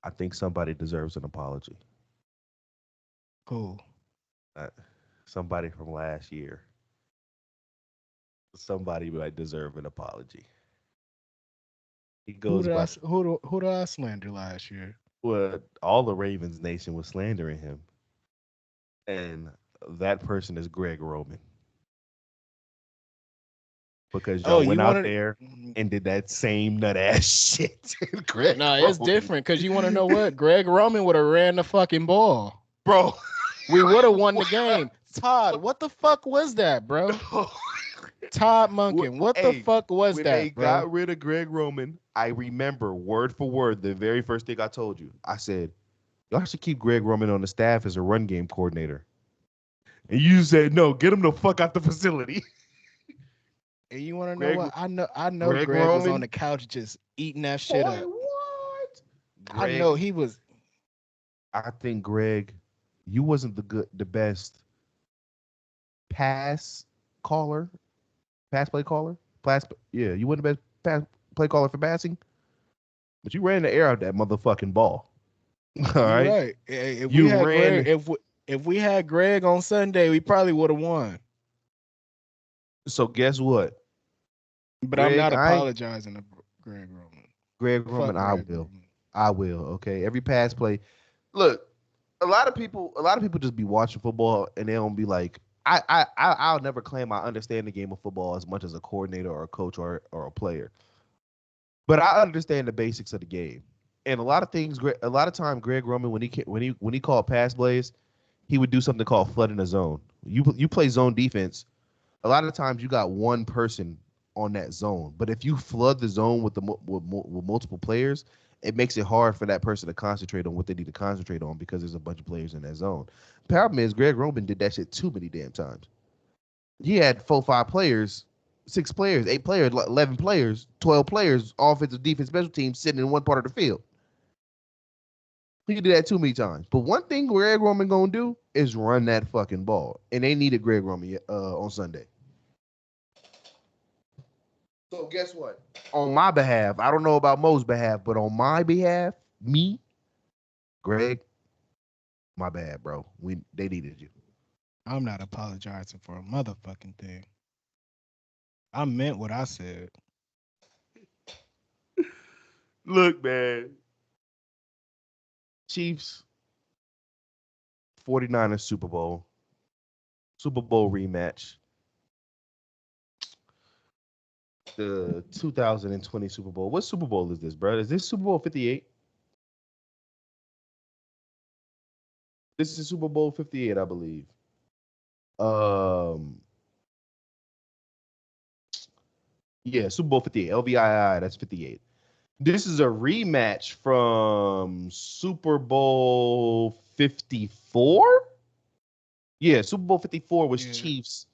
I think somebody deserves an apology. Cool. Uh, somebody from last year. Somebody might deserve an apology. He goes by Who did I slander last year? what all the Ravens nation was slandering him, and that person is Greg Roman because Oh, y'all you went out wanted there and did that same nut ass shit. Greg No, it's Roman, different because you want to know what? Greg Roman would have ran the fucking ball. bro. We would have won the game. Todd, what the fuck was that, bro? Todd Monken, what the Hey, fuck was when they that, bro? got rid of Greg Roman, I remember word for word the very first thing I told you. I said, y'all should keep Greg Roman on the staff as a run game coordinator. And you said, no, get him the fuck out the facility. And you want to know Greg what? I know Greg Greg was on Roman, the couch just eating that shit boy, up. what? I know Greg, he was. I think Greg, you wasn't the best pass caller, pass play caller. Yeah, you weren't the best pass play caller for passing, but you ran the air out that motherfucking ball. All You're right. right. If we You had Greg, ran. if we had Greg on Sunday, we probably would have won. So guess what? But I'm Greg, not I ain't apologizing to Greg Roman. Greg Roman, Fuck I Greg will. Roman. I will. Okay. Every pass play. Look, a lot of people just be watching football and they don't be like, I'll never claim I understand the game of football as much as a coordinator or a coach or a player. But I understand the basics of the game. And a lot of time, Greg Roman, when he called pass plays, he would do something called flooding the zone. You play zone defense. A lot of times, you got one person on that zone, but if you flood the zone with multiple players, it makes it hard for that person to concentrate on what they need to concentrate on because there's a bunch of players in that zone. Problem is, Greg Roman did that shit too many damn times. He had 4, 5 players, 6 players, 8 players, 11 players, 12 players, offensive, defense, special teams sitting in one part of the field. He did that too many times. But one thing Greg Roman gonna do is run that fucking ball, and they needed Greg Roman on Sunday. So guess what? On my behalf, I don't know about Mo's behalf, but on my behalf, me, Greg, my bad, bro. They needed you. I'm not apologizing for a motherfucking thing. I meant what I said. Look, man. Chiefs, 49ers Super Bowl rematch. The 2020 Super Bowl. What Super Bowl is this, bro? Is this Super Bowl 58? This is Super Bowl 58, I believe. Um, yeah, Super Bowl 58. LVII, that's 58. This is a rematch from Super Bowl 54. Yeah, Super Bowl 54 was Yeah, Chiefs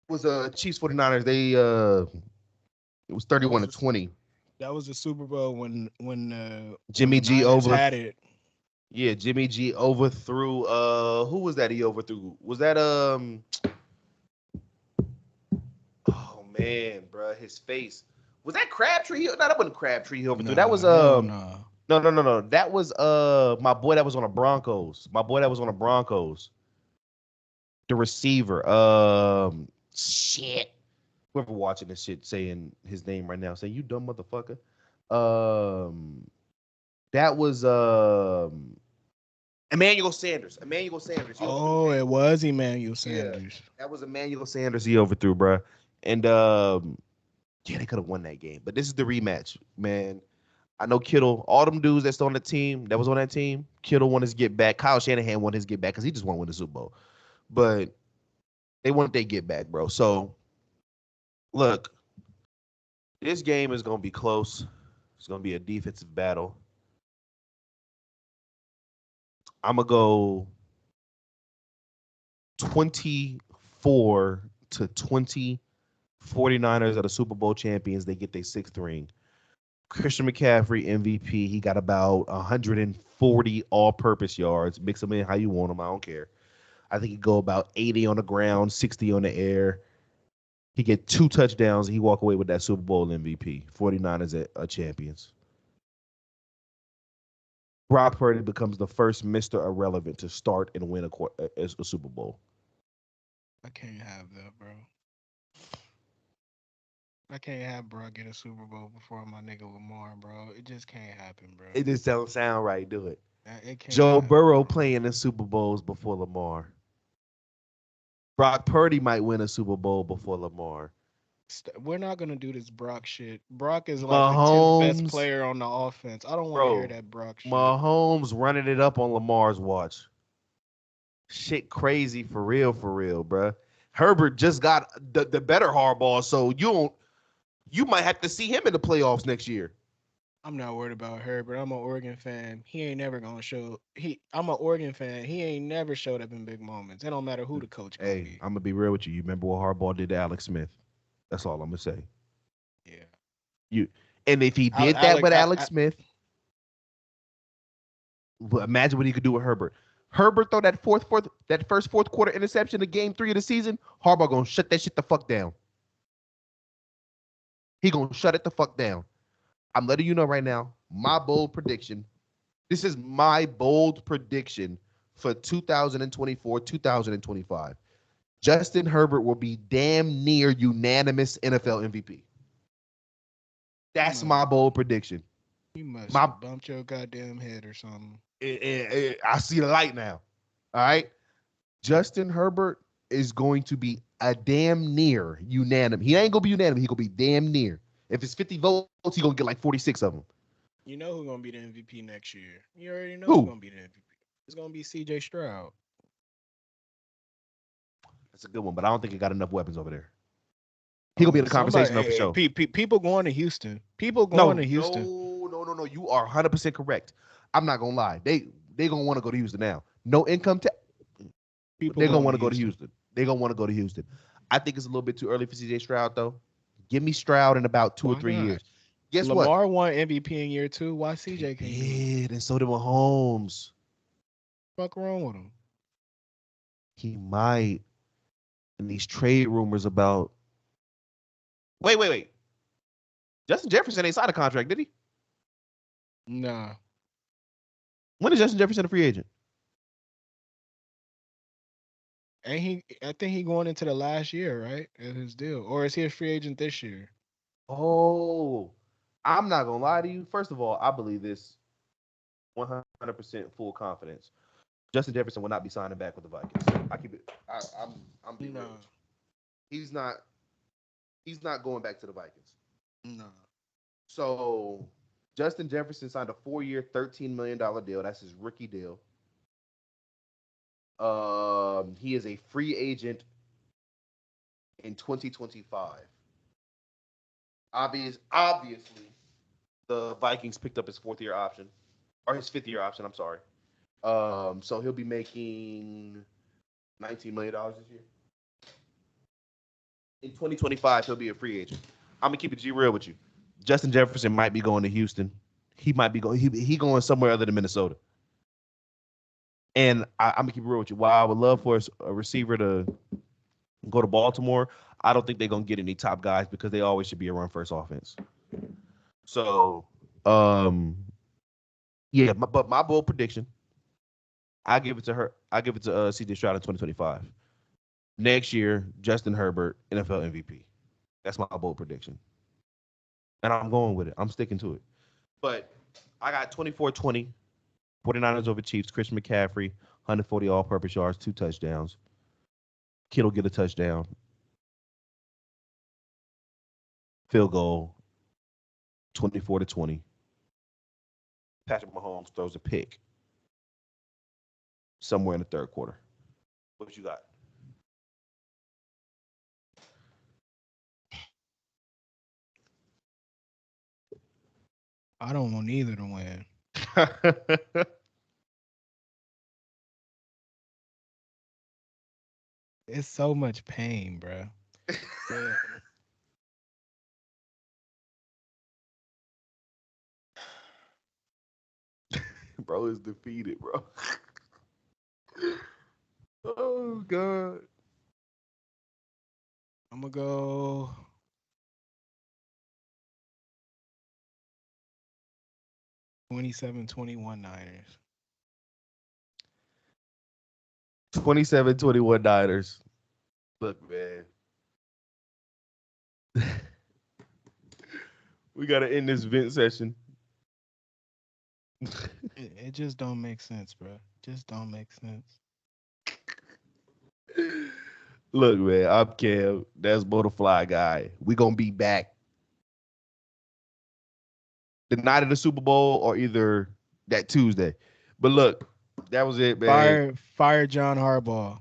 49ers. It was that 31 was to 20. that was the Super Bowl when Jimmy the G Niners over had it. Yeah, Jimmy G overthrew who was that he overthrew? Was that oh man, bro, his face. Was that Crabtree? No, that wasn't Crabtree he overthrew. That Nah, was hell no. no. That was my boy that was on the Broncos. My boy that was on the Broncos. The receiver. Shit. Whoever watching this shit saying his name right now, saying you dumb motherfucker. Um, that was Emmanuel Sanders. Emmanuel Sanders. He overthrew Oh, it Emmanuel. was Emmanuel Yeah, Sanders. that was Emmanuel Sanders. He overthrew, bruh. And yeah, they could have won that game. But this is the rematch, man. I know Kittle, all them dudes that's on the team, that was on that team, Kittle wanted his get back. Kyle Shanahan wanted his get back because he just want to win the Super Bowl. But they want their get back, bro. So look, this game is gonna be close. It's gonna be a defensive battle. I'm gonna go 24-20. 49ers are the Super Bowl champions. They get their sixth ring. Christian McCaffrey, MVP. He got about 140 all-purpose yards. Mix them in how you want them. I don't care. I think he go about 80 on the ground, 60 on the air. He get 2 touchdowns. And he walk away with that Super Bowl MVP. 49ers are champions. Brock Purdy becomes the first Mr. Irrelevant to start and win a Super Bowl. I can't have that, bro. I can't have bro get a Super Bowl before my nigga Lamar, bro. It just can't happen, bro. It just don't sound right, do it? It can't Joe happen, Burrow bro. playing in Super Bowls before Lamar. Brock Purdy might win a Super Bowl before Lamar. We're not gonna do this Brock shit. Brock is like the 10th best Mahomes, player on the offense. I don't want to hear bro, that Brock shit. Mahomes running it up on Lamar's watch. Shit crazy for real, bro. Herbert just got the better hardball, so you might have to see him in the playoffs next year. I'm not worried about Herbert. I'm an Oregon fan. He ain't never gonna show. I'm an Oregon fan. He ain't never showed up in big moments. It don't matter who the coach gonna Hey, be. I'm gonna be real with you. You remember what Harbaugh did to Alex Smith? That's all I'm gonna say. Yeah. You and if he did that Alex, with Alex Smith, imagine what he could do with Herbert. Herbert throw that first fourth quarter interception in game 3 of the season. Harbaugh gonna shut that shit the fuck down. He gonna shut it the fuck down. I'm letting you know right now. My bold prediction. This is my bold prediction for 2024, 2025. Justin Herbert will be damn near unanimous NFL MVP. you That's must my bold prediction. you must My have bumped your goddamn head or something. I see the light now. All right. Justin Herbert is going to be a damn near unanimous. He ain't gonna be unanimous. He gonna be damn near. If it's 50 votes, he gonna get like 46 of them. You know who's gonna be the MVP next year. You already know who's Who? gonna be the MVP. It's gonna be C.J. Stroud. That's a good one, but I don't think he got enough weapons over there. He gonna be in the Somebody, conversation though for sure. people going to Houston. People going No, to Houston. no. You are 100% correct. I'm not gonna lie. They gonna want to go to Houston now. No income tax. People They're gonna going want to to go to Houston. Houston. They're gonna want to go to Houston. I think it's a little bit too early for CJ Stroud though. Give me Stroud in about 2 or Why 3 not? years. Guess what? Lamar won MVP in year 2. Why He CJ can't do it? did, and so did Mahomes. Fuck wrong with him? He might. And these trade rumors about. Wait. Justin Jefferson ain't signed a contract, did he? Nah. When is Justin Jefferson a free agent? Ain't he? I think he going into the last year, right? Of his deal, or is he a free agent this year? Oh, I'm not gonna lie to you. First of all, I believe this 100% full confidence. Justin Jefferson will not be signing back with the Vikings. I keep it. I'm being real with No, you. He's not. He's not going back to the Vikings. no. So Justin Jefferson signed a 4-year, $13 million deal. That's his rookie deal. He is a free agent in 2025. Obviously, the Vikings picked up his 4th-year option or his 5th-year option. I'm sorry. So he'll be making $19 million this year. In 2025, he'll be a free agent. I'm gonna keep it G real with you. Justin Jefferson might be going to Houston. He might be going. He going somewhere other than Minnesota. And I'm gonna keep it real with you. While I would love for a receiver to go to Baltimore, I don't think they're gonna get any top guys because they always should be a run first offense. So, yeah. But my bold prediction, I give it to her. I give it to CJ Stroud in 2025. Next year, Justin Herbert, NFL MVP. That's my bold prediction, and I'm going with it. I'm sticking to it. But I got 24-20. 49ers over Chiefs. Christian McCaffrey, 140 all-purpose yards, 2 touchdowns. Kittle get a touchdown. Field goal, 24-20. Patrick Mahomes throws a pick somewhere in the third quarter. What you got? I don't want either to win. It's so much pain, bro. But Bro is defeated, bro. Oh God. I'm gonna go 27-21 Niners. 27-21 Niners. Look, man. We gotta end this vent session. It just don't make sense, bro. Just don't make sense. Look, man, I'm Cam. That's Butterfly Guy. We gonna be back the night of the Super Bowl or either that Tuesday. But look, that was it, man. Fire John Harbaugh.